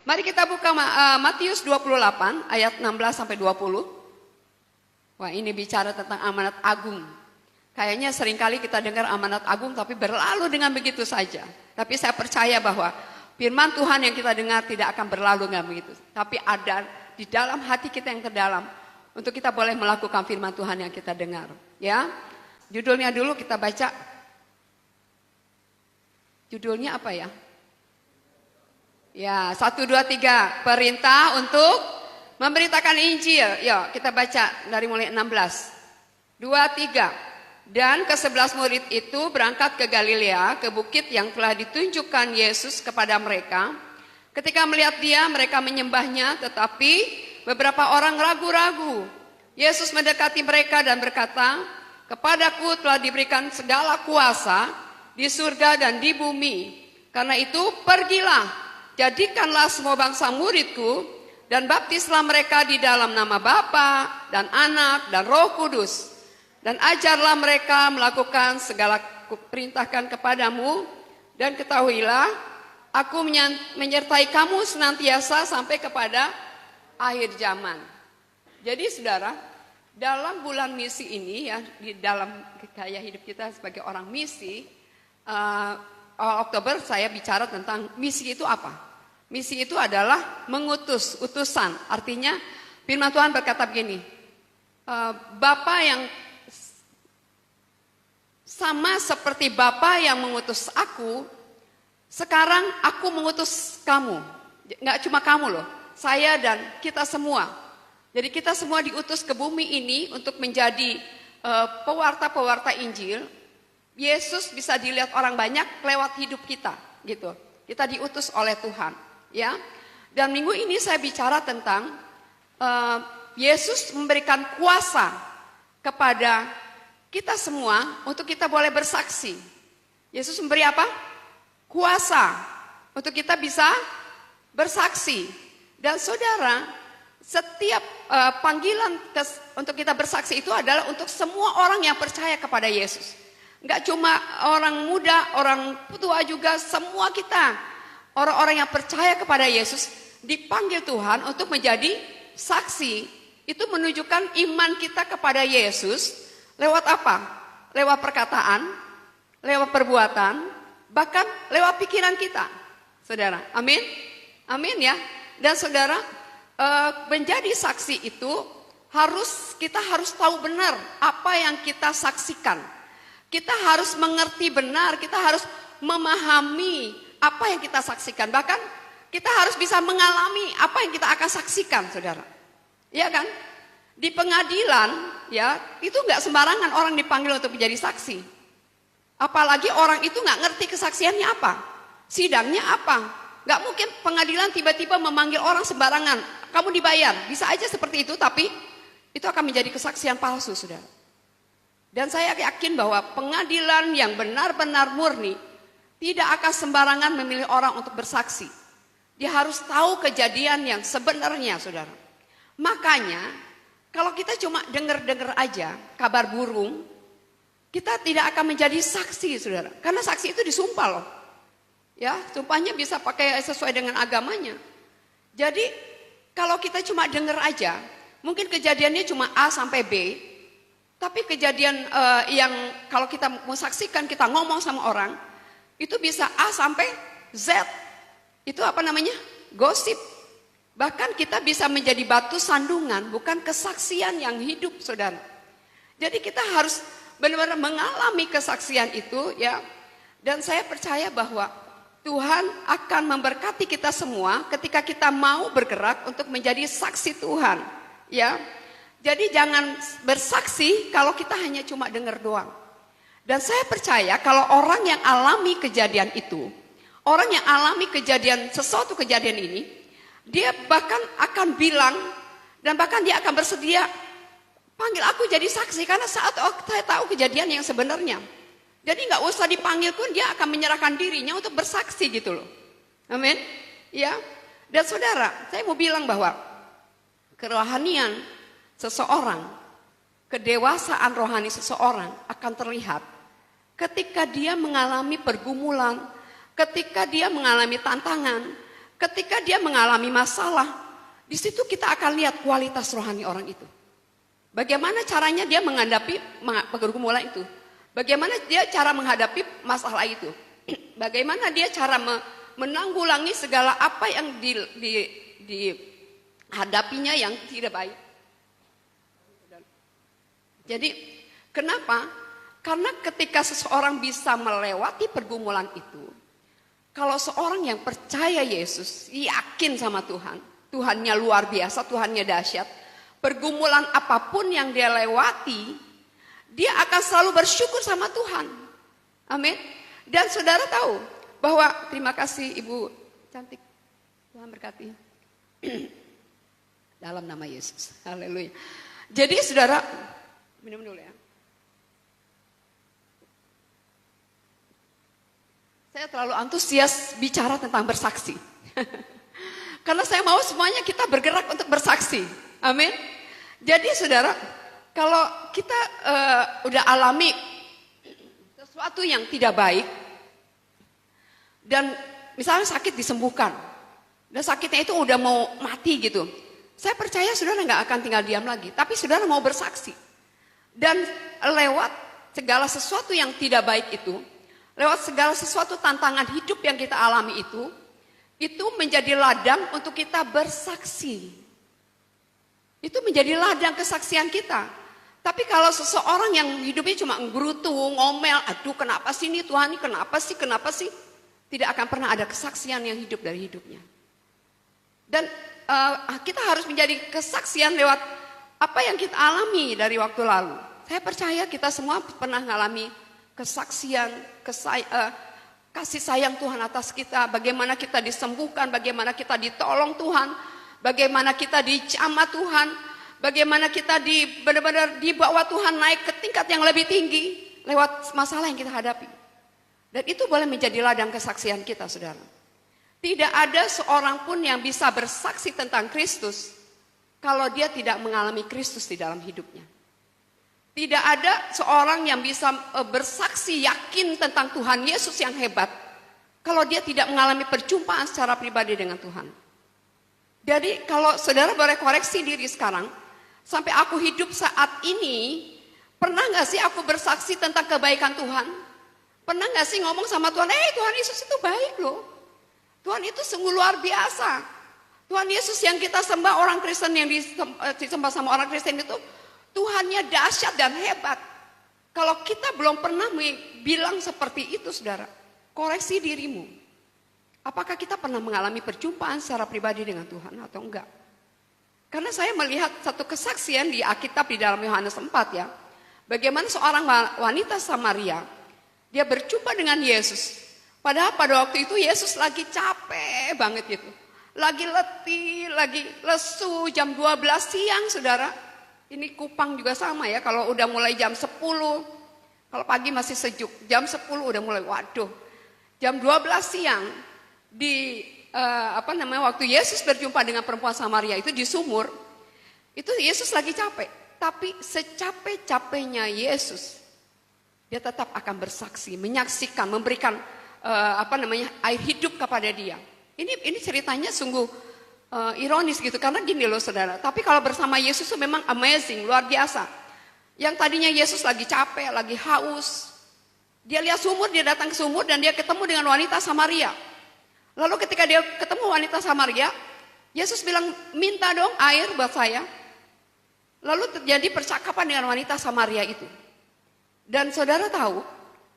Mari kita buka Matius 28 ayat 16 sampai 20. Wah, ini bicara tentang amanat agung. Kayaknya seringkali kita dengar amanat agung tapi berlalu dengan begitu saja. Tapi saya percaya bahwa firman Tuhan yang kita dengar tidak akan berlalu dengan begitu. Tapi ada di dalam hati kita yang terdalam untuk kita boleh melakukan firman Tuhan yang kita dengar. Ya, judulnya dulu kita baca. Judulnya apa ya? Ya, 1, 2, 3. Perintah untuk memberitakan Injil. Yuk, kita baca dari mulai 16. 2, 3. Dan ke-11 murid itu berangkat ke Galilea, ke bukit yang telah ditunjukkan Yesus kepada mereka. Ketika melihat dia, mereka menyembahnya, tetapi beberapa orang ragu-ragu. Yesus mendekati mereka dan berkata, "Kepadaku telah diberikan segala kuasa di surga dan di bumi. Karena itu pergilah. Jadikanlah semua bangsa muridku dan baptislah mereka di dalam nama Bapa dan Anak dan Roh Kudus. Dan ajarlah mereka melakukan segala kuperintahkan kepadamu. Dan ketahuilah, aku menyertai kamu senantiasa sampai kepada akhir zaman." Jadi saudara, dalam bulan misi ini ya, di dalam gaya hidup kita sebagai orang misi, awal Oktober saya bicara tentang misi itu apa? Misi itu adalah mengutus, utusan. Artinya firman Tuhan berkata begini, Bapa yang sama seperti Bapa yang mengutus aku, sekarang aku mengutus kamu. Nggak cuma kamu loh, saya dan kita semua. Jadi kita semua diutus ke bumi ini untuk menjadi pewarta-pewarta Injil. Yesus bisa dilihat orang banyak lewat hidup kita, gitu. Kita diutus oleh Tuhan. Ya, dan minggu ini saya bicara tentang Yesus memberikan kuasa kepada kita semua untuk kita boleh bersaksi. Yesus memberi apa? Kuasa untuk kita bisa bersaksi. Dan saudara, setiap panggilan untuk kita bersaksi itu adalah untuk semua orang yang percaya kepada Yesus. Enggak cuma orang muda, orang tua juga, semua kita. Orang-orang yang percaya kepada Yesus dipanggil Tuhan untuk menjadi saksi. Itu menunjukkan iman kita kepada Yesus lewat apa? Lewat perkataan, lewat perbuatan, bahkan lewat pikiran kita. Saudara, amin? Amin ya. Dan saudara, menjadi saksi itu kita harus tahu benar apa yang kita saksikan. Kita harus mengerti benar, kita harus memahami apa yang kita saksikan. Bahkan kita harus bisa mengalami apa yang kita akan saksikan, saudara. Iya kan? Di pengadilan, ya, itu nggak sembarangan orang dipanggil untuk menjadi saksi. Apalagi orang itu nggak ngerti kesaksiannya apa, sidangnya apa. Nggak mungkin pengadilan tiba-tiba memanggil orang sembarangan. Kamu dibayar, bisa aja seperti itu, tapi itu akan menjadi kesaksian palsu, saudara. Dan saya yakin bahwa pengadilan yang benar-benar murni tidak akan sembarangan memilih orang untuk bersaksi. Dia harus tahu kejadian yang sebenarnya, saudara. Makanya, kalau kita cuma dengar-dengar aja kabar burung, kita tidak akan menjadi saksi, saudara. Karena saksi itu disumpah loh. Ya, sumpahnya bisa pakai sesuai dengan agamanya. Jadi, kalau kita cuma dengar aja, mungkin kejadiannya cuma A sampai B, tapi kejadian yang kalau kita mau saksikan, kita ngomong sama orang, itu bisa A sampai Z. Itu apa namanya? Gosip. Bahkan kita bisa menjadi batu sandungan, bukan kesaksian yang hidup, saudara. Jadi kita harus benar-benar mengalami kesaksian itu, ya. Dan saya percaya bahwa Tuhan akan memberkati kita semua ketika kita mau bergerak untuk menjadi saksi Tuhan, ya. Jadi jangan bersaksi kalau kita hanya cuma dengar doang. Dan saya percaya kalau orang yang alami kejadian itu, orang yang alami sesuatu kejadian ini, dia bahkan akan bilang, dan bahkan dia akan bersedia, panggil aku jadi saksi, karena saat saya tahu kejadian yang sebenarnya. Jadi nggak usah dipanggil pun dia akan menyerahkan dirinya untuk bersaksi gitu loh. Amin. Ya. Dan saudara, saya mau bilang bahwa kerohanian seseorang, kedewasaan rohani seseorang akan terlihat ketika dia mengalami pergumulan, ketika dia mengalami tantangan, ketika dia mengalami masalah, di situ kita akan lihat kualitas rohani orang itu. Bagaimana caranya dia menghadapi pergumulan itu? Bagaimana dia cara menghadapi masalah itu? Bagaimana dia cara menanggulangi segala apa yang dihadapinya yang tidak baik? Jadi, kenapa? Karena ketika seseorang bisa melewati pergumulan itu, kalau seorang yang percaya Yesus, yakin sama Tuhan, Tuhannya luar biasa, Tuhannya dahsyat, pergumulan apapun yang dia lewati, dia akan selalu bersyukur sama Tuhan. Amin. Dan saudara tahu bahwa, terima kasih Ibu cantik, Tuhan berkati. Dalam nama Yesus. Haleluya. Jadi saudara, minum dulu ya. Saya terlalu antusias bicara tentang bersaksi. Karena saya mau semuanya kita bergerak untuk bersaksi. Amin. Jadi saudara, kalau kita udah alami sesuatu yang tidak baik, dan misalnya sakit disembuhkan, dan sakitnya itu udah mau mati gitu, saya percaya saudara nggak akan tinggal diam lagi, tapi saudara mau bersaksi. Dan lewat segala sesuatu yang tidak baik itu, lewat segala sesuatu tantangan hidup yang kita alami itu menjadi ladang untuk kita bersaksi. Itu menjadi ladang kesaksian kita. Tapi kalau seseorang yang hidupnya cuma nggerutu, ngomel, aduh kenapa sih ini Tuhan, ini kenapa sih, tidak akan pernah ada kesaksian yang hidup dari hidupnya. Dan kita harus menjadi kesaksian lewat apa yang kita alami dari waktu lalu. Saya percaya kita semua pernah mengalami kesaksian, kasih sayang Tuhan atas kita, bagaimana kita disembuhkan, bagaimana kita ditolong Tuhan, bagaimana kita dijamah Tuhan, bagaimana kita benar-benar dibawa Tuhan naik ke tingkat yang lebih tinggi lewat masalah yang kita hadapi. Dan itu boleh menjadi ladang kesaksian kita, saudara. Tidak ada seorang pun yang bisa bersaksi tentang Kristus kalau dia tidak mengalami Kristus di dalam hidupnya. Tidak ada seorang yang bisa bersaksi yakin tentang Tuhan Yesus yang hebat kalau dia tidak mengalami perjumpaan secara pribadi dengan Tuhan. Jadi kalau saudara boleh koreksi diri sekarang, sampai aku hidup saat ini, pernah gak sih aku bersaksi tentang kebaikan Tuhan? Pernah gak sih ngomong sama Tuhan, Tuhan Yesus itu baik loh. Tuhan itu sungguh luar biasa. Tuhan Yesus yang kita sembah, orang Kristen yang disembah sama orang Kristen itu, Tuhannya dahsyat dan hebat. Kalau kita belum pernah bilang seperti itu, saudara, koreksi dirimu. Apakah kita pernah mengalami perjumpaan secara pribadi dengan Tuhan atau enggak? Karena saya melihat satu kesaksian di Alkitab di dalam Yohanes 4 ya. Bagaimana seorang wanita Samaria, dia berjumpa dengan Yesus. Padahal pada waktu itu Yesus lagi capek banget gitu. Lagi letih, lagi lesu, jam 12 siang, saudara. Ini Kupang juga sama ya, kalau udah mulai jam 10, kalau pagi masih sejuk, jam 10 udah mulai, waduh. Jam 12 siang, waktu Yesus berjumpa dengan perempuan Samaria itu di sumur, itu Yesus lagi capek. Tapi secapek-capeknya Yesus, dia tetap akan bersaksi, menyaksikan, memberikan air hidup kepada dia. Ini ceritanya sungguh ironis gitu, karena gini loh saudara, tapi kalau bersama Yesus itu memang amazing, luar biasa. Yang tadinya Yesus lagi capek, lagi haus, dia lihat sumur, dia datang ke sumur dan dia ketemu dengan wanita Samaria. Lalu ketika dia ketemu wanita Samaria, Yesus bilang, minta dong air buat saya. Lalu terjadi percakapan dengan wanita Samaria itu. Dan saudara tahu,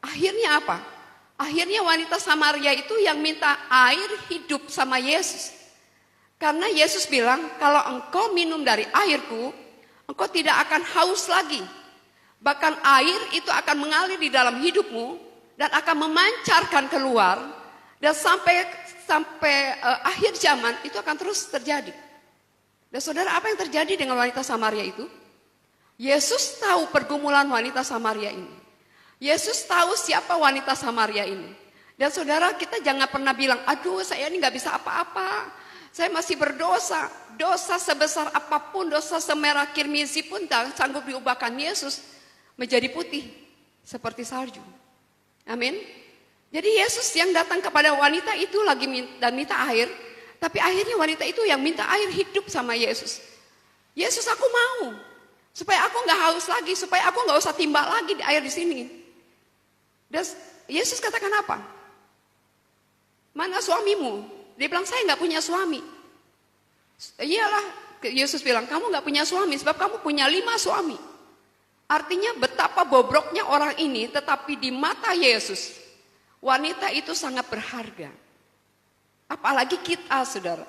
akhirnya apa? Akhirnya wanita Samaria itu yang minta air hidup sama Yesus. Karena Yesus bilang, kalau engkau minum dari airku, engkau tidak akan haus lagi. Bahkan air itu akan mengalir di dalam hidupmu dan akan memancarkan keluar. Dan sampai akhir zaman itu akan terus terjadi. Dan saudara, apa yang terjadi dengan wanita Samaria itu? Yesus tahu pergumulan wanita Samaria ini. Yesus tahu siapa wanita Samaria ini. Dan saudara, kita jangan pernah bilang, aduh saya ini gak bisa apa-apa. Saya masih berdosa, dosa sebesar apapun, dosa semerah kirmizi pun tak sanggup diubahkan Yesus menjadi putih seperti salju. Amin. Jadi Yesus yang datang kepada wanita itu lagi minta air, Tapi akhirnya wanita itu yang minta air hidup sama Yesus. Yesus, aku mau. Supaya aku nggak haus lagi, supaya aku nggak usah timbal lagi di air di sini. Dan Yesus katakan apa? Mana suamimu? Dia bilang, saya nggak punya suami. Iyalah, Yesus bilang, kamu nggak punya suami sebab kamu punya 5 suami. Artinya betapa bobroknya orang ini, tetapi di mata Yesus, wanita itu sangat berharga. Apalagi kita, saudara.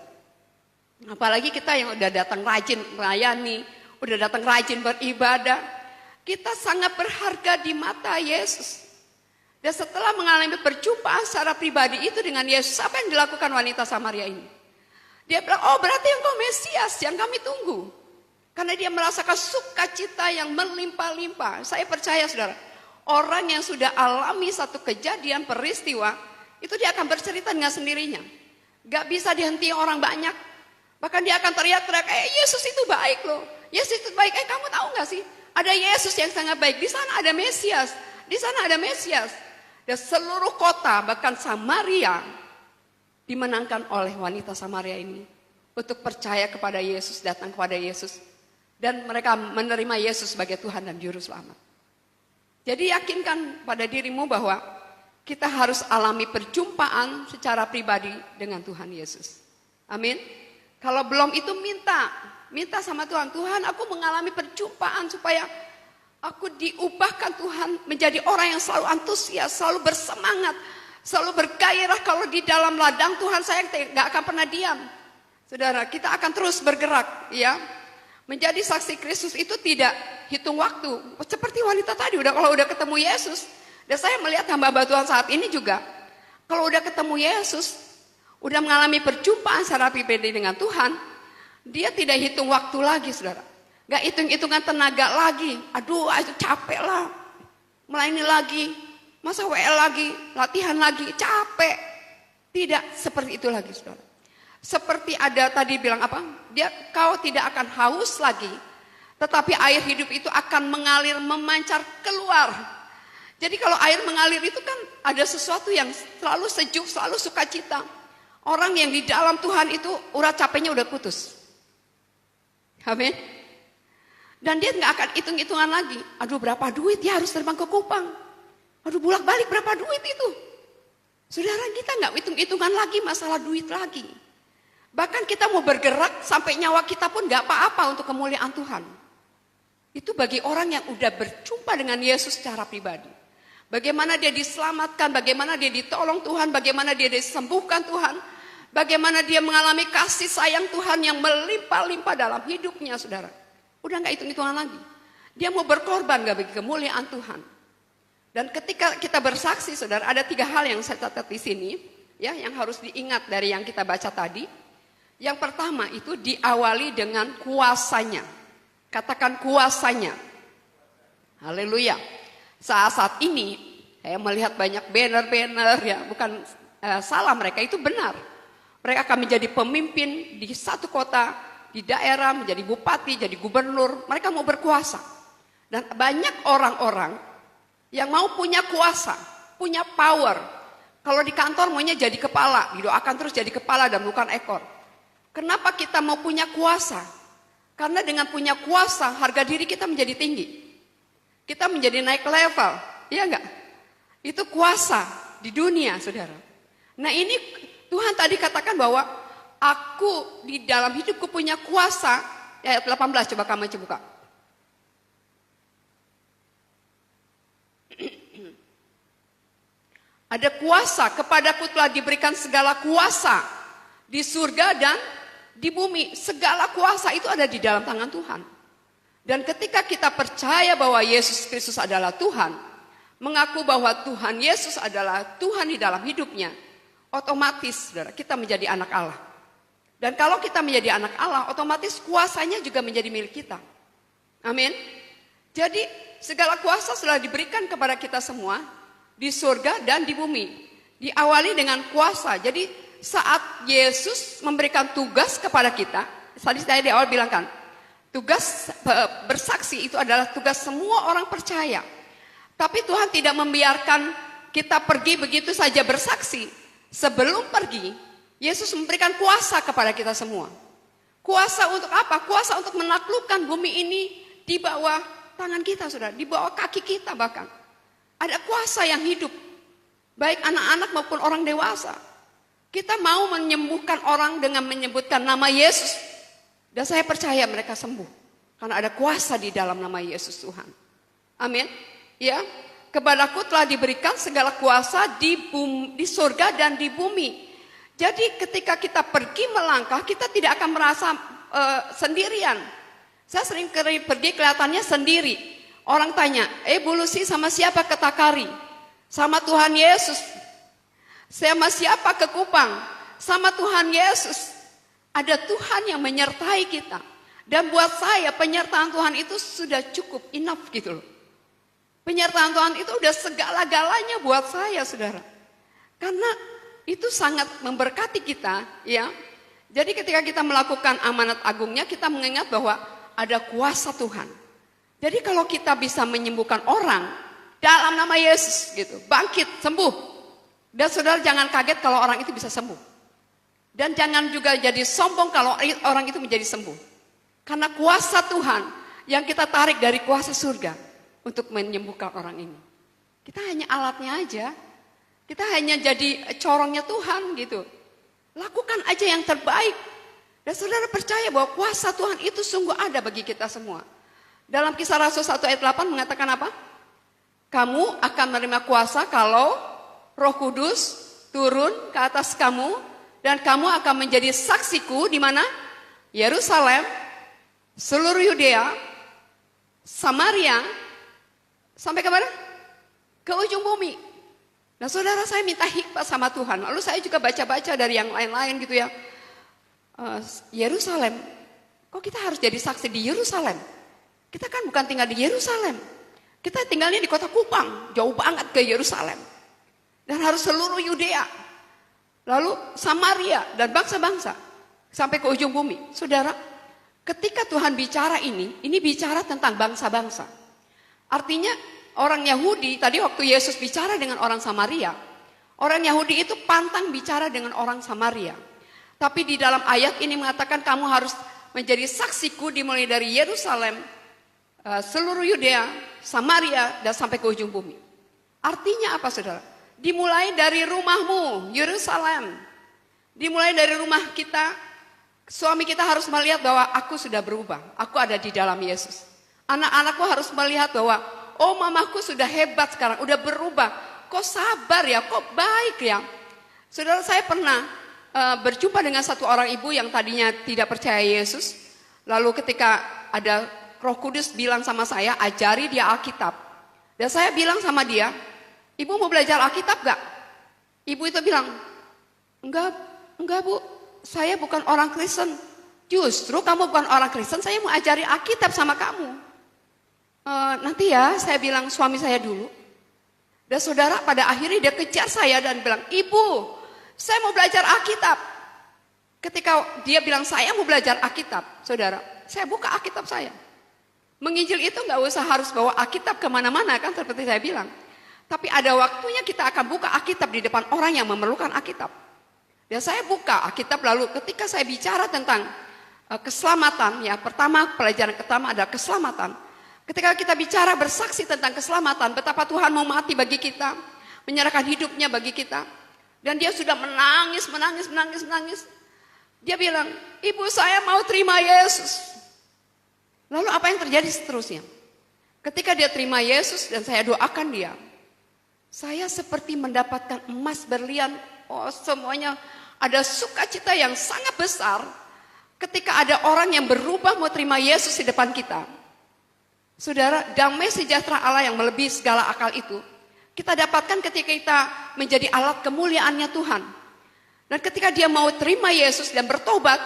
Apalagi kita yang udah datang rajin melayani, udah datang rajin beribadah. Kita sangat berharga di mata Yesus. Dan setelah mengalami perjumpaan secara pribadi itu dengan Yesus, apa yang dilakukan wanita Samaria ini? Dia bilang, oh berarti engkau Mesias yang kami tunggu. Karena dia merasakan sukacita yang melimpah-limpah. Saya percaya saudara, orang yang sudah alami satu kejadian peristiwa, itu dia akan bercerita dengan sendirinya. Gak bisa dihentikan orang banyak. Bahkan dia akan teriak-teriak, Yesus itu baik loh. Yesus itu baik, kamu tahu gak sih? Ada Yesus yang sangat baik, di sana ada Mesias. Di sana ada Mesias. Dan seluruh kota, bahkan Samaria, dimenangkan oleh wanita Samaria ini. Untuk percaya kepada Yesus, datang kepada Yesus. Dan mereka menerima Yesus sebagai Tuhan dan Juru Selamat. Jadi yakinkan pada dirimu bahwa kita harus alami perjumpaan secara pribadi dengan Tuhan Yesus. Amin. Kalau belum itu minta sama Tuhan. Tuhan, aku mengalami perjumpaan supaya aku diubahkan Tuhan menjadi orang yang selalu antusias, selalu bersemangat, selalu bergairah. Kalau di dalam ladang Tuhan saya gak akan pernah diam. Saudara, kita akan terus bergerak, ya. Menjadi saksi Kristus itu tidak hitung waktu. Seperti wanita tadi, kalau udah ketemu Yesus. Dan saya melihat hamba-hamba Tuhan saat ini juga. Kalau udah ketemu Yesus, udah mengalami perjumpaan secara pribadi dengan Tuhan, dia tidak hitung waktu lagi, saudara. Gak hitung-hitungan tenaga lagi. Aduh, capek lah. Melayani lagi. Masa WL lagi, latihan lagi, capek. Tidak seperti itu lagi, saudara. Seperti ada tadi bilang apa? Kau tidak akan haus lagi. Tetapi air hidup itu akan mengalir, memancar keluar. Jadi kalau air mengalir itu kan ada sesuatu yang selalu sejuk, selalu sukacita. Orang yang di dalam Tuhan itu urat capeknya udah putus. Amin. Dan dia nggak akan hitung-hitungan lagi. Aduh berapa duit ya harus terbang ke Kupang. Aduh bolak-balik berapa duit itu. Saudara, kita nggak hitung-hitungan lagi masalah duit lagi. Bahkan kita mau bergerak sampai nyawa kita pun nggak apa-apa untuk kemuliaan Tuhan. Itu bagi orang yang udah berjumpa dengan Yesus secara pribadi. Bagaimana dia diselamatkan, bagaimana dia ditolong Tuhan, bagaimana dia disembuhkan Tuhan. Bagaimana dia mengalami kasih sayang Tuhan yang melimpah-limpah dalam hidupnya, saudara. Udah gak hitung-hitungan lagi. Dia mau berkorban gak bagi kemuliaan Tuhan. Dan ketika kita bersaksi, saudara, ada 3 hal yang saya catat di sini, ya, yang harus diingat dari yang kita baca tadi. Yang pertama itu diawali dengan kuasanya. Katakan kuasanya. Haleluya. Saat ini saya melihat banyak banner-banner, ya, bukan salah, mereka itu benar. Mereka akan menjadi pemimpin di satu kota, di daerah, menjadi bupati, jadi gubernur. Mereka mau berkuasa. Dan banyak orang-orang yang mau punya kuasa, punya power. Kalau di kantor maunya jadi kepala, didoakan terus jadi kepala dan bukan ekor. Kenapa kita mau punya kuasa? Karena dengan punya kuasa, harga diri kita menjadi tinggi. Kita menjadi naik level, iya enggak? Itu kuasa di dunia, saudara. Nah ini Tuhan tadi katakan bahwa aku di dalam hidupku punya kuasa. Ayat 18 coba kamu buka. Ada kuasa, kepadaku telah diberikan segala kuasa di surga dan di bumi. Segala kuasa itu ada di dalam tangan Tuhan. Dan ketika kita percaya bahwa Yesus Kristus adalah Tuhan, mengaku bahwa Tuhan Yesus adalah Tuhan di dalam hidupnya, otomatis saudara, kita menjadi anak Allah. Dan kalau kita menjadi anak Allah, otomatis kuasanya juga menjadi milik kita. Amin. Jadi segala kuasa sudah diberikan kepada kita semua di surga dan di bumi. Diawali dengan kuasa. Jadi saat Yesus memberikan tugas kepada kita, tadi saya di awal bilang kan, tugas bersaksi itu adalah tugas semua orang percaya. Tapi Tuhan tidak membiarkan kita pergi begitu saja bersaksi. Sebelum pergi, Yesus memberikan kuasa kepada kita semua. Kuasa untuk apa? Kuasa untuk menaklukkan bumi ini di bawah tangan kita, saudara. Di bawah kaki kita bahkan. Ada kuasa yang hidup. Baik anak-anak maupun orang dewasa. Kita mau menyembuhkan orang dengan menyebutkan nama Yesus. Dan saya percaya mereka sembuh. Karena ada kuasa di dalam nama Yesus Tuhan. Amin. Ya, kepadaku telah diberikan segala kuasa di surga dan di bumi. Jadi ketika kita pergi melangkah, kita tidak akan merasa sendirian. Saya sering pergi kelihatannya sendiri. Orang tanya, Bu Lucy sama siapa ke Takari? Sama Tuhan Yesus. Sama siapa ke Kupang? Sama Tuhan Yesus. Ada Tuhan yang menyertai kita. Dan buat saya penyertaan Tuhan itu sudah cukup, enough gitu loh. Penyertaan Tuhan itu udah segala-galanya buat saya, saudara. Karena itu sangat memberkati kita, ya. Jadi ketika kita melakukan amanat agungnya, kita mengingat bahwa ada kuasa Tuhan. Jadi kalau kita bisa menyembuhkan orang dalam nama Yesus, gitu, bangkit, sembuh. Dan saudara jangan kaget kalau orang itu bisa sembuh. Dan jangan juga jadi sombong kalau orang itu menjadi sembuh. Karena kuasa Tuhan yang kita tarik dari kuasa surga untuk menyembuhkan orang ini. Kita hanya alatnya aja. Kita hanya jadi corongnya Tuhan gitu. Lakukan aja yang terbaik. Dan saudara percaya bahwa kuasa Tuhan itu sungguh ada bagi kita semua. Dalam Kisah Rasul 1 ayat 8 mengatakan apa? Kamu akan menerima kuasa kalau Roh Kudus turun ke atas kamu. Dan kamu akan menjadi saksiku di mana? Yerusalem, seluruh Yudea, Samaria, sampai ke mana? Ke ujung bumi. Nah saudara, saya minta hikmat sama Tuhan. Lalu saya juga baca-baca dari yang lain-lain gitu ya. Yerusalem, kok kita harus jadi saksi di Yerusalem? Kita kan bukan tinggal di Yerusalem. Kita tinggalnya di kota Kupang, jauh banget ke Yerusalem. Dan harus seluruh Yudea. Lalu Samaria dan bangsa-bangsa. Sampai ke ujung bumi. Saudara, ketika Tuhan bicara ini bicara tentang bangsa-bangsa. Artinya orang Yahudi, tadi waktu Yesus bicara dengan orang Samaria, orang Yahudi itu pantang bicara dengan orang Samaria. Tapi di dalam ayat ini mengatakan kamu harus menjadi saksiku dimulai dari Yerusalem, seluruh Yudea, Samaria, dan sampai ke ujung bumi. Artinya apa saudara? Dimulai dari rumahmu, Yerusalem. Dimulai dari rumah kita, suami kita harus melihat bahwa aku sudah berubah, aku ada di dalam Yesus. Anak-anakku harus melihat bahwa oh mamaku sudah hebat sekarang, udah berubah. Kok sabar ya, kok baik ya. Saudara, saya pernah berjumpa dengan satu orang ibu yang tadinya tidak percaya Yesus. Lalu ketika ada Roh Kudus bilang sama saya, ajari dia Alkitab. Dan saya bilang sama dia, ibu mau belajar Alkitab gak? Ibu itu bilang, enggak bu, saya bukan orang Kristen. Justru kamu bukan orang Kristen, saya mau ajari Alkitab sama kamu. Nanti ya, saya bilang suami saya dulu. Dan saudara pada akhirnya dia kejar saya dan bilang, ibu, saya mau belajar Alkitab. Ketika dia bilang saya mau belajar Alkitab, saudara, saya buka Alkitab saya. Menginjil itu gak usah harus bawa Alkitab kemana-mana kan seperti saya bilang. Tapi ada waktunya kita akan buka Alkitab di depan orang yang memerlukan Alkitab. Dan saya buka Alkitab lalu ketika saya bicara tentang keselamatan, ya pertama pelajaran pertama adalah keselamatan. Ketika kita bicara bersaksi tentang keselamatan, betapa Tuhan mau mati bagi kita, menyerahkan hidupnya bagi kita. Dan dia sudah menangis. Dia bilang, ibu saya mau terima Yesus. Lalu apa yang terjadi seterusnya? Ketika dia terima Yesus dan saya doakan dia, saya seperti mendapatkan emas berlian. Oh semuanya ada sukacita yang sangat besar. Ketika ada orang yang berubah mau terima Yesus di depan kita. Saudara, damai sejahtera Allah yang melebihi segala akal itu kita dapatkan ketika kita menjadi alat kemuliaannya Tuhan. Dan ketika dia mau terima Yesus dan bertobat,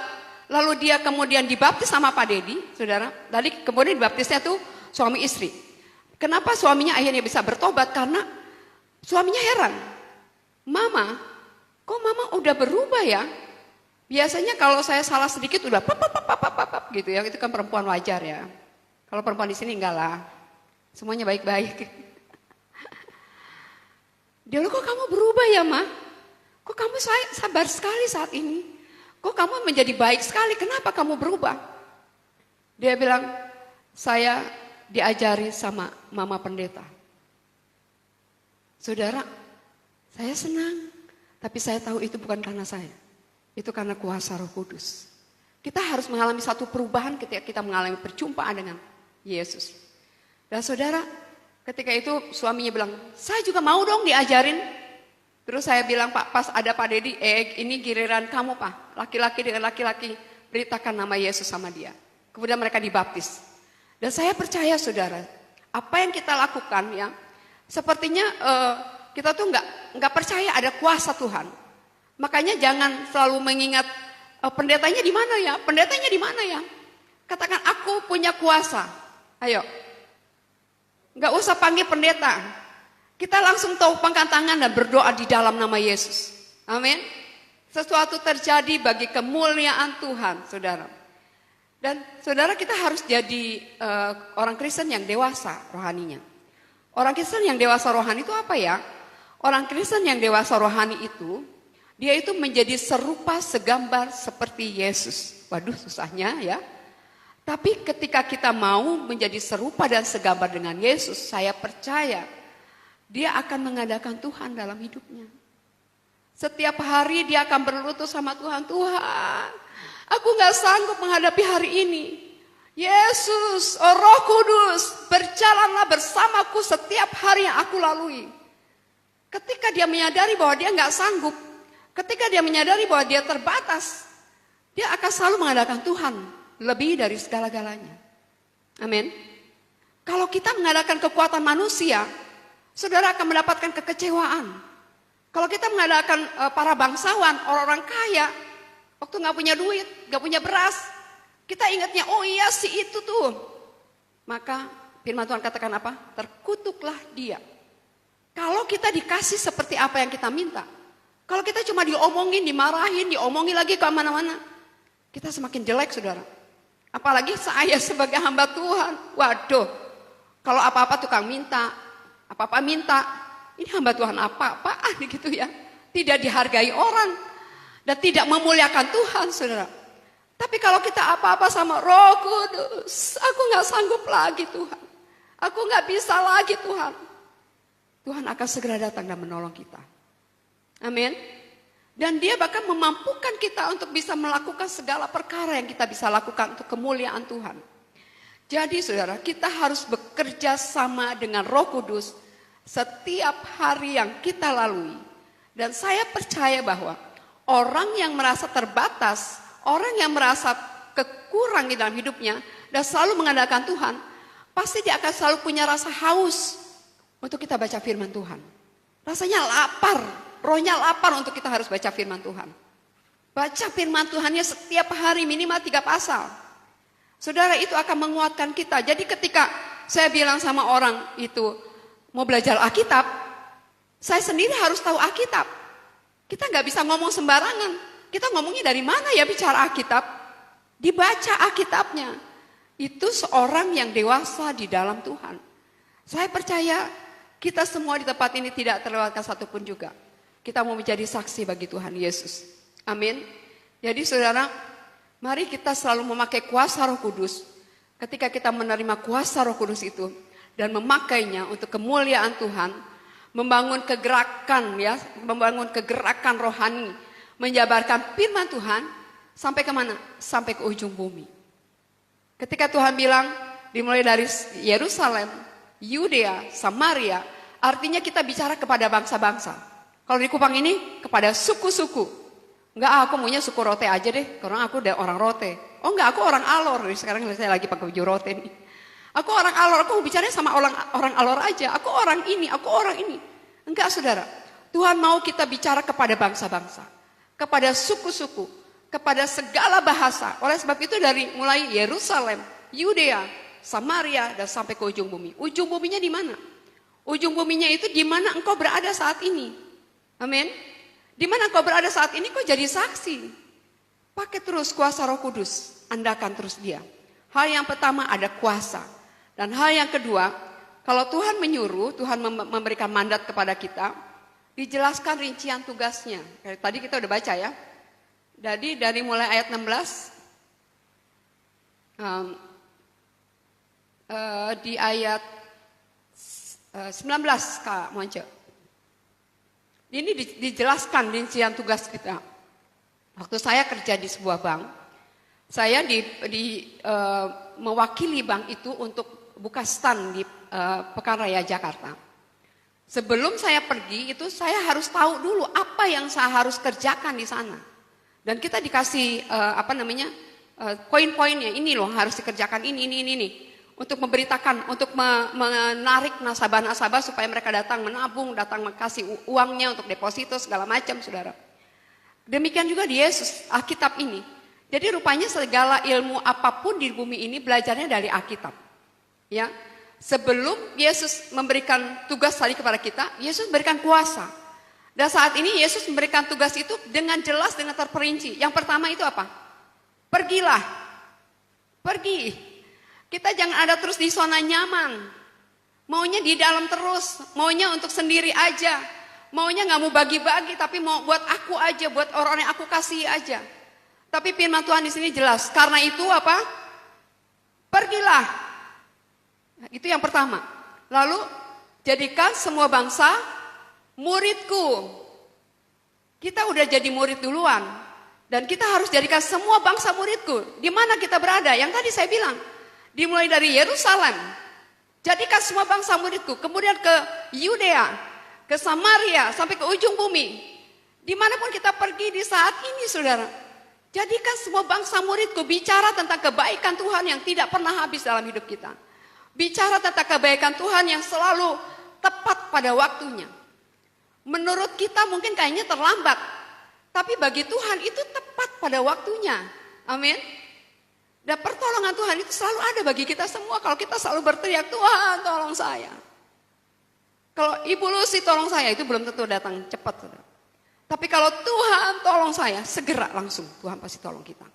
lalu dia kemudian dibaptis sama Pak Dedi, saudara. Tadi kemudian dibaptisnya tuh suami istri. Kenapa suaminya akhirnya bisa bertobat? Karena suaminya heran. Mama, kok mama udah berubah ya? Biasanya kalau saya salah sedikit udah pap gitu ya, itu kan perempuan wajar ya. Kalau perempuan di sini enggak lah, semuanya baik-baik. Dia bilang, kok kamu berubah ya Ma? kok kamu sabar sekali saat ini? Kok kamu menjadi baik sekali? Kenapa kamu berubah? Dia bilang, saya diajari sama mama pendeta. Saudara, saya senang. Tapi saya tahu itu bukan karena saya. Itu karena kuasa Roh Kudus. Kita harus mengalami satu perubahan ketika kita mengalami perjumpaan dengan Yesus. Dan saudara, ketika itu suaminya bilang, saya juga mau dong diajarin. Terus saya bilang, Pak, pas ada Pak Dedi, ini giliran kamu Pak. Laki-laki dengan laki-laki, beritakan nama Yesus sama dia. Kemudian mereka dibaptis. Dan saya percaya saudara, apa yang kita lakukan ya, sepertinya kita tuh nggak percaya ada kuasa Tuhan. Makanya jangan selalu mengingat pendetanya di mana ya, pendetanya di mana ya. Katakan aku punya kuasa. Ayo, nggak usah panggil pendeta. Kita langsung taupangkan tangan dan berdoa di dalam nama Yesus. Amin. Sesuatu terjadi bagi kemuliaan Tuhan, saudara. Dan saudara, kita harus jadi orang Kristen yang dewasa rohaninya. Orang Kristen yang dewasa rohani itu apa ya? Orang Kristen yang dewasa rohani itu, dia itu menjadi serupa segambar seperti Yesus. Waduh, susahnya ya. Tapi ketika kita mau menjadi serupa dan segambar dengan Yesus, saya percaya dia akan mengadakan Tuhan dalam hidupnya. Setiap hari dia akan berlutut sama Tuhan. Tuhan, aku gak sanggup menghadapi hari ini. Yesus, oh Roh Kudus, berjalanlah bersamaku setiap hari yang aku lalui. Ketika dia menyadari bahwa dia gak sanggup, ketika dia menyadari bahwa dia terbatas, dia akan selalu mengadakan Tuhan lebih dari segala-galanya. Amin. Kalau kita mengadakan kekuatan manusia, saudara akan mendapatkan kekecewaan. Kalau kita mengadakan para bangsawan, orang-orang kaya, waktu gak punya duit, gak punya beras, kita ingatnya, oh iya si itu tuh. Maka firman Tuhan katakan apa? Terkutuklah dia. Kalau kita dikasih seperti apa yang kita minta, kalau kita cuma diomongin, dimarahin, diomongin lagi ke mana-mana, kita semakin jelek saudara. Apalagi saya sebagai hamba Tuhan, waduh, kalau apa-apa tukang minta, apa-apa minta, ini hamba Tuhan apa-apaan gitu ya. Tidak dihargai orang dan tidak memuliakan Tuhan saudara. Tapi kalau kita apa-apa sama Roh Kudus, aku gak sanggup lagi Tuhan. Aku gak bisa lagi Tuhan. Tuhan akan segera datang dan menolong kita. Amin. Dan dia bahkan memampukan kita untuk bisa melakukan segala perkara yang kita bisa lakukan untuk kemuliaan Tuhan. Jadi saudara, kita harus bekerja sama dengan Roh Kudus setiap hari yang kita lalui. Dan saya percaya bahwa orang yang merasa terbatas, orang yang merasa kekurang di dalam hidupnya dan selalu mengandalkan Tuhan, pasti dia akan selalu punya rasa haus untuk kita baca firman Tuhan. Rasanya lapar, rohnya lapar untuk kita harus baca firman Tuhan. Baca firman Tuhannya setiap hari minimal 3 pasal. Saudara, itu akan menguatkan kita. Jadi ketika saya bilang sama orang itu mau belajar Alkitab, saya sendiri harus tahu Alkitab. Kita nggak bisa ngomong sembarangan. Kita ngomongnya dari mana ya bicara Alkitab? Dibaca Alkitabnya. Itu seorang yang dewasa di dalam Tuhan. Saya percaya kita semua di tempat ini tidak terlewatkan satupun juga. Kita mau menjadi saksi bagi Tuhan Yesus. Amin. Jadi saudara, mari kita selalu memakai kuasa Roh Kudus. Ketika kita menerima kuasa Roh Kudus itu dan memakainya untuk kemuliaan Tuhan, membangun kegerakan ya, membangun kegerakan rohani, menjabarkan firman Tuhan sampai kemana? Sampai ke ujung bumi. Ketika Tuhan bilang dimulai dari Yerusalem, Yudea, Samaria, artinya kita bicara kepada bangsa-bangsa. Kalau di Kupang ini kepada suku-suku. Enggak, aku maunya suku Rote aja deh, karena aku udah orang Rote. Oh enggak, aku orang Alor. Sekarang saya lagi pakai baju Rote nih. Aku orang Alor, aku bicaranya sama orang Alor aja. Aku orang ini, aku orang ini. Enggak saudara, Tuhan mau kita bicara kepada bangsa-bangsa, kepada suku-suku, kepada segala bahasa. Oleh sebab itu dari mulai Yerusalem, Yudea, Samaria, dan sampai ke ujung bumi. Ujung buminya di mana? Ujung buminya itu di mana engkau berada saat ini. Amin. Di mana engkau berada saat ini, kau jadi saksi. Pakai terus kuasa Roh Kudus, andalkan terus dia. Hal yang pertama ada kuasa. Dan hal yang kedua, kalau Tuhan menyuruh, Tuhan memberikan mandat kepada kita, dijelaskan rincian tugasnya. Kayak tadi kita udah baca ya. Jadi dari mulai ayat 16 di ayat 19 Kak Monce. Ini dijelaskan rincian tugas kita. Waktu saya kerja di sebuah bank, saya mewakili bank itu untuk buka stand di Pekanraya Jakarta. Sebelum saya pergi itu saya harus tahu dulu apa yang saya harus kerjakan di sana. Dan kita dikasih poin-poinnya, ini loh harus dikerjakan ini. Untuk memberitakan, untuk menarik nasabah-nasabah supaya mereka datang menabung, datang kasih uangnya untuk deposito segala macam, saudara. Demikian juga di Yesus, Alkitab ini. Jadi rupanya segala ilmu apapun di bumi ini belajarnya dari Alkitab. Ya, sebelum Yesus memberikan tugas tadi kepada kita, Yesus memberikan kuasa. Dan saat ini Yesus memberikan tugas itu dengan jelas, dengan terperinci. Yang pertama itu apa? Pergilah, pergi. Kita jangan ada terus di zona nyaman. Maunya di dalam terus, maunya untuk sendiri aja. Maunya gak mau bagi-bagi, tapi mau buat aku aja, buat orang yang aku kasih aja. Tapi firman Tuhan di sini jelas. Karena itu apa? Pergilah. Nah, itu yang pertama. Lalu jadikan semua bangsa muridku. Kita udah jadi murid duluan. Dan kita harus jadikan semua bangsa muridku. Di mana kita berada? Yang tadi saya bilang. Dimulai dari Yerusalem, jadikan semua bangsa muridku, kemudian ke Yudea, ke Samaria, sampai ke ujung bumi. Dimanapun kita pergi di saat ini, saudara, jadikan semua bangsa muridku, bicara tentang kebaikan Tuhan yang tidak pernah habis dalam hidup kita. Bicara tentang kebaikan Tuhan yang selalu tepat pada waktunya. Menurut kita mungkin kayaknya terlambat, tapi bagi Tuhan itu tepat pada waktunya. Amin. Dan pertolongan Tuhan itu selalu ada bagi kita semua. Kalau kita selalu berteriak, Tuhan tolong saya. Kalau Ibu Lucy tolong saya, itu belum tentu datang cepat. Saudara. Tapi kalau Tuhan tolong saya, segera langsung Tuhan pasti tolong kita.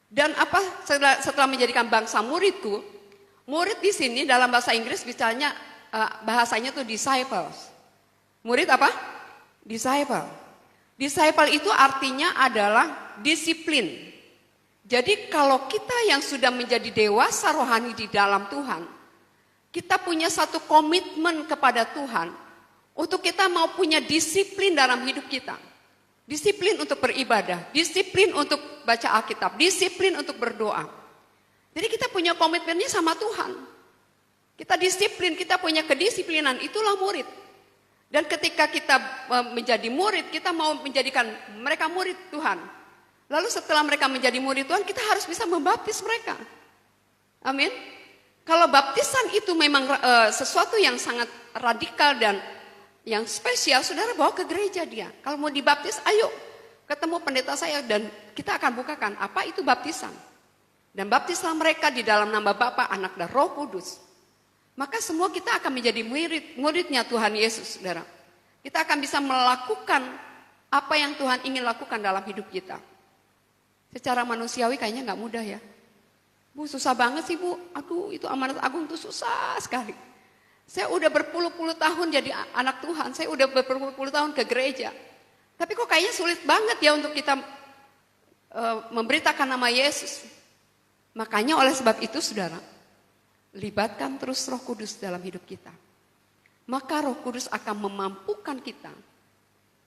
Dan apa setelah menjadikan bangsa muridku, murid di sini dalam bahasa Inggris bahasanya tuh disciples. Murid apa? Disciple. Disciple itu artinya adalah disiplin. Jadi kalau kita yang sudah menjadi dewasa rohani di dalam Tuhan, kita punya satu komitmen kepada Tuhan untuk kita mau punya disiplin dalam hidup kita. Disiplin untuk beribadah, disiplin untuk baca Alkitab, disiplin untuk berdoa. Jadi kita punya komitmennya sama Tuhan. Kita disiplin, kita punya kedisiplinan, itulah murid. Dan ketika kita menjadi murid, kita mau menjadikan mereka murid Tuhan. Lalu setelah mereka menjadi murid Tuhan, kita harus bisa membaptis mereka. Amin. Kalau baptisan itu memang sesuatu yang sangat radikal dan yang spesial, saudara bawa ke gereja dia. Kalau mau dibaptis, ayo ketemu pendeta saya dan kita akan bukakan apa itu baptisan. Dan baptislah mereka di dalam nama Bapa, Anak, dan Roh Kudus. Maka semua kita akan menjadi muridnya Tuhan Yesus, saudara. Kita akan bisa melakukan apa yang Tuhan ingin lakukan dalam hidup kita. Secara manusiawi kayaknya gak mudah ya. Bu susah banget sih bu. Aduh itu amanat agung tuh susah sekali. Saya udah berpuluh-puluh tahun jadi anak Tuhan. Saya udah berpuluh-puluh tahun ke gereja. Tapi kok kayaknya sulit banget ya untuk kita memberitakan nama Yesus. Makanya oleh sebab itu saudara, libatkan terus Roh Kudus dalam hidup kita. Maka Roh Kudus akan memampukan kita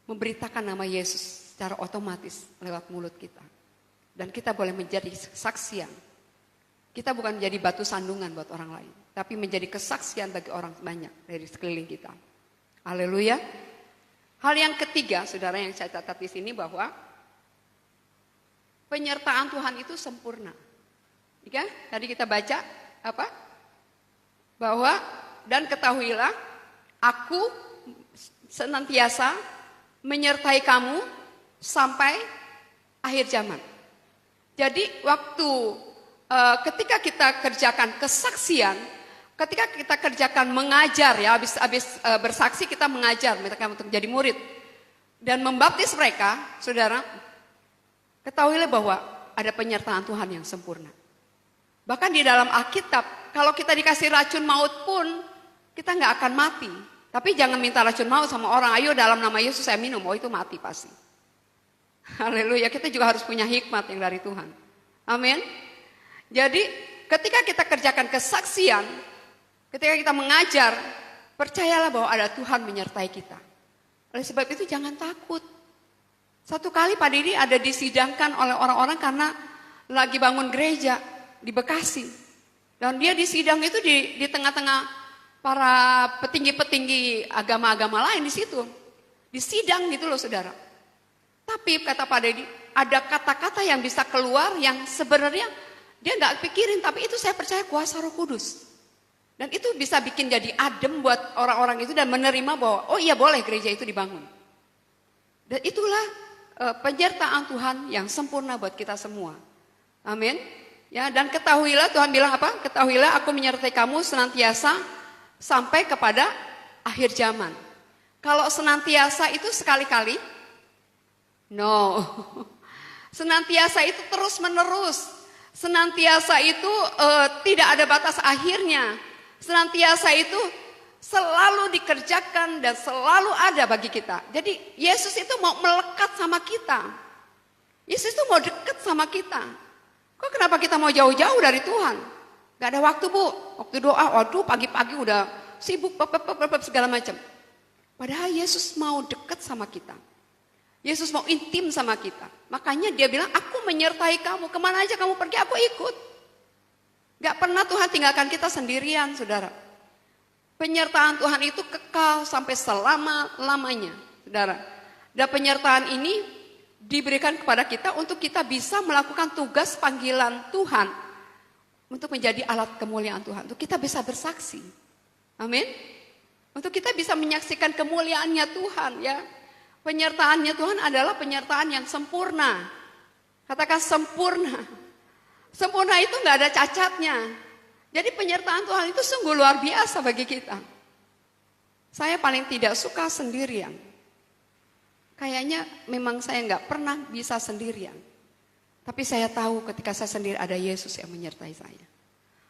memberitakan nama Yesus secara otomatis lewat mulut kita. Dan kita boleh menjadi kesaksian. Kita bukan menjadi batu sandungan buat orang lain. Tapi menjadi kesaksian bagi orang banyak dari sekeliling kita. Haleluya. Hal yang ketiga, saudara yang saya catat di sini bahwa penyertaan Tuhan itu sempurna. Ya, tadi kita baca apa? Bahwa dan ketahuilah aku senantiasa menyertai kamu sampai akhir zaman. Jadi waktu ketika kita kerjakan kesaksian, ketika kita kerjakan mengajar ya, habis bersaksi kita mengajar mereka untuk jadi murid dan membaptis mereka, saudara, ketahuilah bahwa ada penyertaan Tuhan yang sempurna. Bahkan di dalam Alkitab, kalau kita dikasih racun maut pun kita nggak akan mati, Tapi jangan minta racun maut sama orang, ayo dalam nama Yesus saya minum, oh itu mati pasti. Haleluya, kita juga harus punya hikmat yang dari Tuhan. Amin. Jadi ketika kita kerjakan kesaksian, ketika kita mengajar, percayalah bahwa ada Tuhan menyertai kita. Oleh sebab itu jangan takut. Satu kali Pak Didi ada disidangkan oleh orang-orang karena lagi bangun gereja di Bekasi. Dan dia disidang itu di tengah-tengah para petinggi-petinggi agama-agama lain di situ. Disidang gitu loh saudara. Tapi kata Pak Didi, ada kata-kata yang bisa keluar yang sebenarnya dia nggak pikirin. Tapi itu saya percaya kuasa Roh Kudus. Dan itu bisa bikin jadi adem buat orang-orang itu dan menerima bahwa oh iya boleh gereja itu dibangun. Dan itulah penyertaan Tuhan yang sempurna buat kita semua. Amin. Ya, dan ketahuilah Tuhan bilang apa? Ketahuilah aku menyertai kamu senantiasa sampai kepada akhir zaman. Kalau senantiasa itu sekali-kali? No. Senantiasa itu terus menerus. Senantiasa itu tidak ada batas akhirnya. Senantiasa itu selalu dikerjakan dan selalu ada bagi kita. Jadi Yesus itu mau melekat sama kita. Yesus itu mau dekat sama kita. Kok kenapa kita mau jauh-jauh dari Tuhan? Gak ada waktu bu, waktu doa, waduh pagi-pagi udah sibuk, segala macam. Padahal Yesus mau dekat sama kita. Yesus mau intim sama kita. Makanya dia bilang, aku menyertai kamu, kemana aja kamu pergi aku ikut. Gak pernah Tuhan tinggalkan kita sendirian saudara. Penyertaan Tuhan itu kekal sampai selama-lamanya saudara. Dan penyertaan ini diberikan kepada kita untuk kita bisa melakukan tugas panggilan Tuhan. Untuk menjadi alat kemuliaan Tuhan. Untuk kita bisa bersaksi. Amin. Untuk kita bisa menyaksikan kemuliaannya Tuhan ya. Penyertaannya Tuhan adalah penyertaan yang sempurna. Katakan sempurna. Sempurna itu gak ada cacatnya. Jadi penyertaan Tuhan itu sungguh luar biasa bagi kita. Saya paling tidak suka sendirian. Kayaknya memang saya gak pernah bisa sendirian. Tapi saya tahu ketika saya sendiri ada Yesus yang menyertai saya.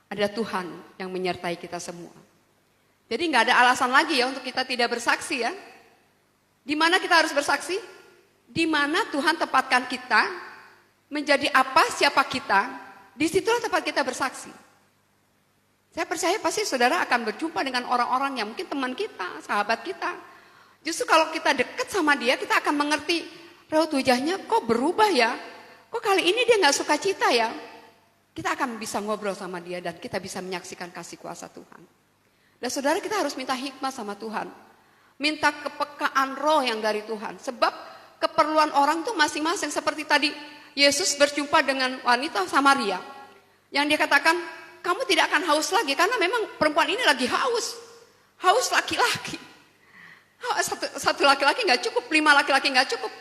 Ada Tuhan yang menyertai kita semua. Jadi gak ada alasan lagi ya untuk kita tidak bersaksi ya. Di mana kita harus bersaksi? Di mana Tuhan tempatkan kita menjadi apa, siapa kita. Disitulah tempat kita bersaksi. Saya percaya pasti saudara akan berjumpa dengan orang-orang yang mungkin teman kita, sahabat kita. Justru kalau kita dekat sama dia, kita akan mengerti raut wajahnya kok berubah ya. Kok kali ini dia gak suka cita ya. Kita akan bisa ngobrol sama dia dan kita bisa menyaksikan kasih kuasa Tuhan. Dan saudara kita harus minta hikmat sama Tuhan. Minta kepekaan roh yang dari Tuhan. Sebab keperluan orang tuh masing-masing. Seperti tadi Yesus berjumpa dengan wanita Samaria. Yang dia katakan, kamu tidak akan haus lagi. Karena memang perempuan ini lagi haus. Haus laki-laki. Satu laki-laki gak cukup, 5 laki-laki gak cukup.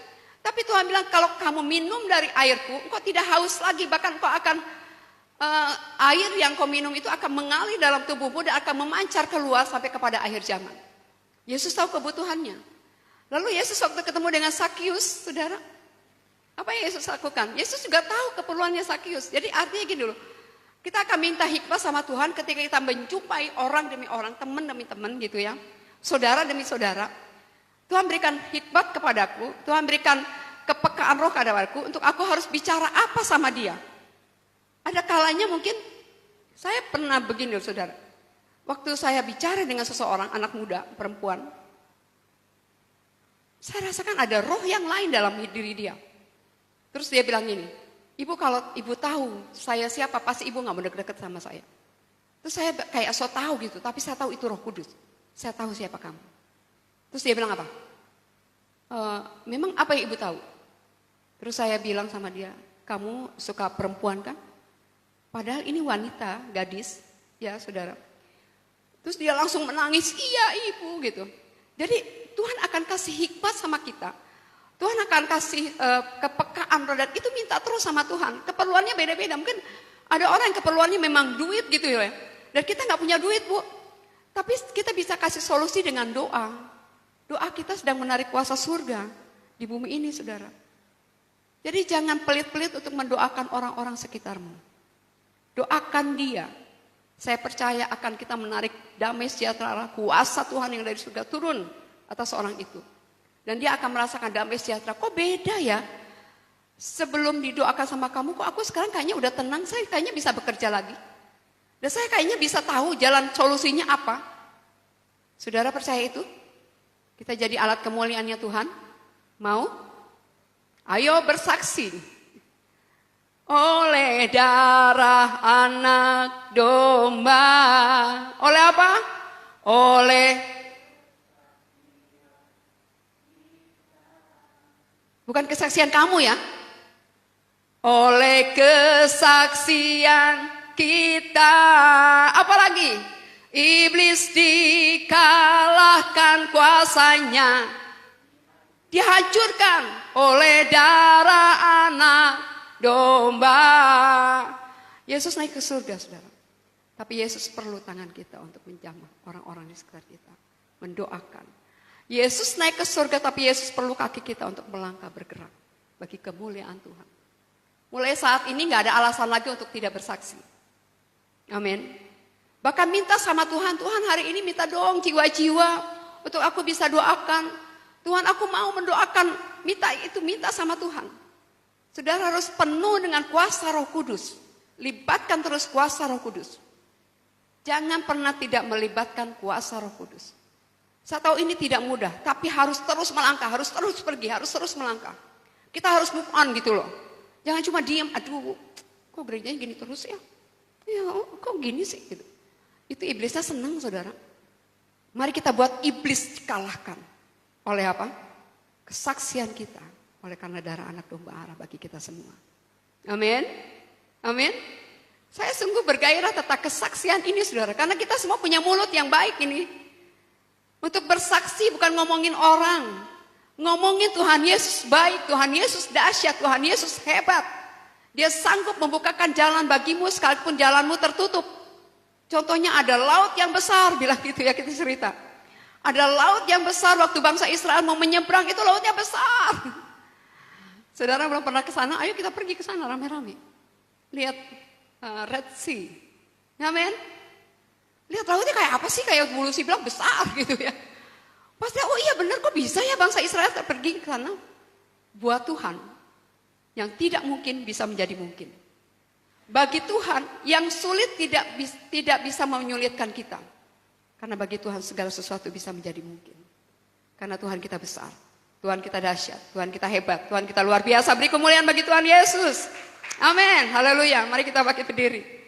Tapi Tuhan bilang kalau kamu minum dari airku, engkau tidak haus lagi. Bahkan engkau akan, air yang kau minum itu akan mengalir dalam tubuhmu dan akan memancar keluar sampai kepada akhir zaman. Yesus tahu kebutuhannya. Lalu Yesus waktu ketemu dengan Sakius, saudara. Apa yang Yesus lakukan? Yesus juga tahu keperluannya Sakius. Jadi artinya gini loh. Kita akan minta hikmah sama Tuhan ketika kita menjumpai orang demi orang, teman demi teman gitu ya. Saudara demi saudara. Tuhan berikan hikmat kepadaku, Tuhan berikan kepekaan roh kepadaku untuk aku harus bicara apa sama dia. Ada kalanya mungkin saya pernah begini saudara. Waktu saya bicara dengan seseorang, anak muda, perempuan. Saya rasakan ada roh yang lain dalam diri dia. Terus dia bilang gini, ibu kalau ibu tahu saya siapa, pasti ibu gak mau deket-deket sama saya. Terus saya kayak so tahu gitu, tapi saya tahu itu Roh Kudus. Saya tahu siapa kamu. Terus dia bilang apa? Memang apa yang ibu tahu? Terus saya bilang sama dia, kamu suka perempuan kan? Padahal ini wanita, gadis, ya saudara. Terus dia langsung menangis, iya ibu gitu. Jadi Tuhan akan kasih hikmat sama kita. Tuhan akan kasih kepekaan dan itu minta terus sama Tuhan. Keperluannya beda-beda. Mungkin ada orang yang keperluannya memang duit gitu ya. Dan kita gak punya duit bu. Tapi kita bisa kasih solusi dengan doa. Doa kita sedang menarik kuasa surga di bumi ini saudara. Jadi jangan pelit-pelit untuk mendoakan orang-orang sekitarmu. Doakan dia. Saya percaya akan kita menarik damai sejahtera, kuasa Tuhan yang dari surga turun atas orang itu. Dan dia akan merasakan damai sejahtera. Kok beda ya? Sebelum didoakan sama kamu, kok aku sekarang kayaknya udah tenang, saya kayaknya bisa bekerja lagi. Dan saya kayaknya bisa tahu jalan solusinya apa. Saudara percaya itu? Kita jadi alat kemuliaannya Tuhan? Mau? Ayo bersaksi. Oleh darah anak domba. Oleh apa? Oleh. Bukan kesaksian kamu ya. Oleh kesaksian kita. Apa lagi? Iblis dikalahkan kuasanya. Dihancurkan oleh darah anak domba. Yesus naik ke surga, saudara. Tapi Yesus perlu tangan kita untuk menjamah orang-orang di sekitar kita. Mendoakan. Yesus naik ke surga, tapi Yesus perlu kaki kita untuk melangkah bergerak. Bagi kemuliaan Tuhan. Mulai saat ini gak ada alasan lagi untuk tidak bersaksi. Amin. Bahkan minta sama Tuhan, Tuhan hari ini minta dong jiwa-jiwa untuk aku bisa doakan. Tuhan aku mau mendoakan, minta sama Tuhan. Saudara harus penuh dengan kuasa Roh Kudus. Libatkan terus kuasa Roh Kudus. Jangan pernah tidak melibatkan kuasa Roh Kudus. Saya tahu ini tidak mudah, tapi harus terus melangkah, harus terus pergi, harus terus melangkah. Kita harus move on gitu loh. Jangan cuma diam, aduh kok gerejanya gini terus ya? Ya kok gini sih gitu. Itu iblisnya senang saudara. Mari kita buat iblis dikalahkan. Oleh apa? Kesaksian kita. Oleh karena darah anak domba Allah bagi kita semua. Amin. Amin. Saya sungguh bergairah tentang kesaksian ini saudara. Karena kita semua punya mulut yang baik ini. Untuk bersaksi bukan ngomongin orang. Ngomongin Tuhan Yesus baik, Tuhan Yesus dahsyat, Tuhan Yesus hebat. Dia sanggup membukakan jalan bagimu sekalipun jalanmu tertutup. Contohnya ada laut yang besar, bilang gitu ya kita cerita. Ada laut yang besar waktu bangsa Israel mau menyeberang, itu lautnya besar. Saudara belum pernah ke sana, ayo kita pergi ke sana rame-rame. Lihat Red Sea. Amin. Lihat lautnya kayak apa sih? Kayak bulu bilang besar gitu ya. Pasti oh iya benar kok bisa ya bangsa Israel pergi ke sana. Buat Tuhan yang tidak mungkin bisa menjadi mungkin. Bagi Tuhan yang sulit tidak bisa menyulitkan kita. Karena bagi Tuhan segala sesuatu bisa menjadi mungkin. Karena Tuhan kita besar. Tuhan kita dahsyat, Tuhan kita hebat, Tuhan kita luar biasa. Beri kemuliaan bagi Tuhan Yesus. Amin. Haleluya. Mari kita bangkit berdiri.